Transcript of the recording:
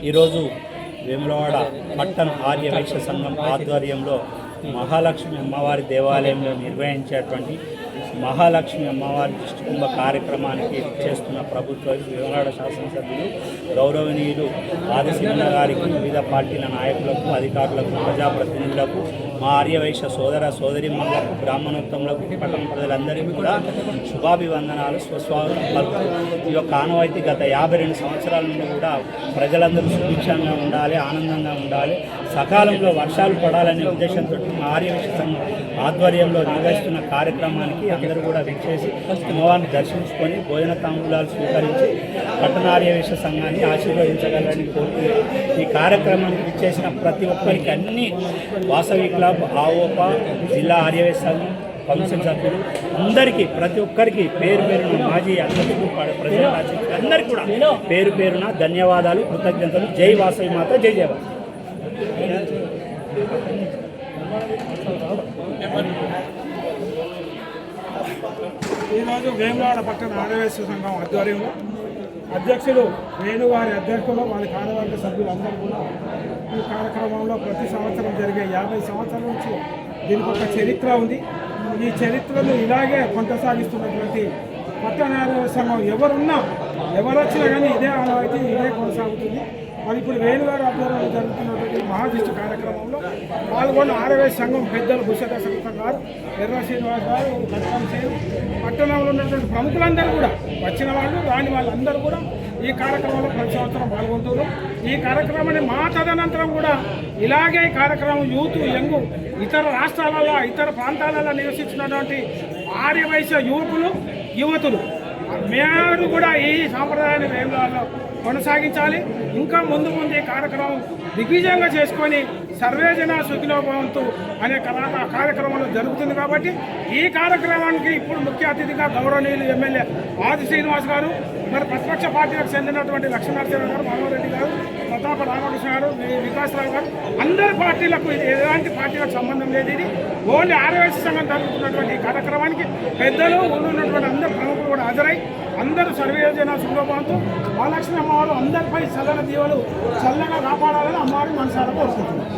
ఈరోజు వేములవాడ పట్టణ ఆర్య వైశ్య సంఘం ఆధ్వర్యంలో మహాలక్ష్మి అమ్మవారి దేవాలయంలో నిర్వహించేటువంటి మహాలక్ష్మి అమ్మవారి దిష్టికుంభ కార్యక్రమానికి చేస్తున్న ప్రభుత్వ వేములవాడ శాసనసభ్యులు గౌరవనీయులు ఆదిశీల గారికి వివిధ పార్టీల నాయకులకు అధికారులకు ప్రజాప్రతినిధులకు మా ఆర్యవైశ్య సోదర సోదరిమణులకు బ్రాహ్మణోత్తములకు పట్టణ ప్రజలందరికీ కూడా శుభాభివందనాలు స్వస్వాగతం పలుకుతూ ఈ యొక్క ఆనవాయితీ గత 52 సంవత్సరాల నుండి కూడా ప్రజలందరూ సుభిక్షంగా ఉండాలి, ఆనందంగా ఉండాలి, సకాలంలో వర్షాలు పడాలనే ఉద్దేశంతో మా ఆర్యవైశ్య సంఘం ఆధ్వర్యంలో నిర్వహిస్తున్న కార్యక్రమానికి అందరూ కూడా విచ్చేసి అమ్మవారిని దర్శించుకొని భోజన తాంబూలాలు స్వీకరించి పట్టణ ఆర్యవైశ్య సంఘాన్ని ఆశీర్వదించగలని కోరుతూ ఈ కార్యక్రమానికి విచ్చేసిన ప్రతి ఒక్కరికి అన్ని వాసవి క్లబ్ ఆవోప జిల్లా ఆర్యవైశ్య సంఘం కౌన్సిల్ సభ్యులు అందరికీ ప్రతి ఒక్కరికి పేరు పేరున మాజీ అధ్యక్షులు ప్రజల అందరికీ కూడా పేరు పేరున ధన్యవాదాలు, కృతజ్ఞతలు. జై వాసవి మాత, జై జయ వాసవి. ఈరోజు వేములవాడ పట్టణ ఆర్యవైశ్య సంఘం ఆధ్వర్యంలో అధ్యక్షులు వేణువారి అధ్యక్షులు వారి కార్యవర్గ సభ్యులందరూ కూడా ఈ కార్యక్రమంలో ప్రతి సంవత్సరం జరిగే 50 సంవత్సరాల నుంచి దీనికి ఒక చరిత్ర ఉంది. ఈ చరిత్రను ఇలాగే కొనసాగిస్తున్నటువంటి పట్టణ ఆర్యవైశ్య సంఘం ఎవరు వచ్చినా కానీ ఇదే ఆనవాయితీ ఇదే కొనసాగుతుంది. మరి ఇప్పుడు వేణువారి ఆధ్వర్యంలో జరుగుతున్నటువంటి మహాదిష్టి కార్యక్రమంలో పాల్గొన్న ఆర్యవైశ్య సంఘం పెద్దలు భూషద సంగం గారు, ఎర్ర శ్రీనివాస్ గారు, పట్టణంలో ఉన్నటువంటి ప్రముఖులందరూ కూడా వచ్చిన వాళ్ళు రాని వాళ్ళందరూ కూడా ఈ కార్యక్రమంలో ప్రతి సంవత్సరం పాల్గొంటున్నారు. ఈ కార్యక్రమాన్ని మా తదనంతరం కూడా ఇలాగే ఈ కార్యక్రమం యూత్ యంగ్ ఇతర రాష్ట్రాలలో ఇతర ప్రాంతాలలో నివసించినటువంటి ఆర్యవైశ్య యువతులు మేము కూడా ఈ సాంప్రదాయాన్ని వేములవాడలో కొనసాగించాలి. ఇంకా ముందు ఈ కార్యక్రమం దిగ్విజయంగా చేసుకొని సర్వేజన సుఖినోభవంతు అనే కార్యక్రమంలో జరుగుతుంది. కాబట్టి ఈ కార్యక్రమానికి ఇప్పుడు ముఖ్య అతిథిగా గౌరవనీయులు ఎమ్మెల్యే ఆది శ్రీనివాస్ గారు, మరి ప్రతిపక్ష పార్టీలకు చెందినటువంటి లక్ష్మీనరసింహ గారు, మనోహర్ రెడ్డి గారు, ప్రతాప రామకృష్ణ గారు, వికాసరావు గారు, అందరి పార్టీలకు ఎలాంటి పార్టీలకు సంబంధం లేదు. ఇది ఓన్లీ ఆర్యవైశ్య సంఘం జరుగుతున్నటువంటి ఈ కార్యక్రమానికి పెద్దలు ఉన్నటువంటి అందరు ప్రముఖులు కూడా హాజరై అందరూ సర్వేజన సుఖభవంతు మహాలక్ష్మి అమ్మవారు అందరిపై చల్లని దీవెనలు చల్లగా కాపాడాలని అమ్మవారిని మనసారా కోరుకుంటున్నాం.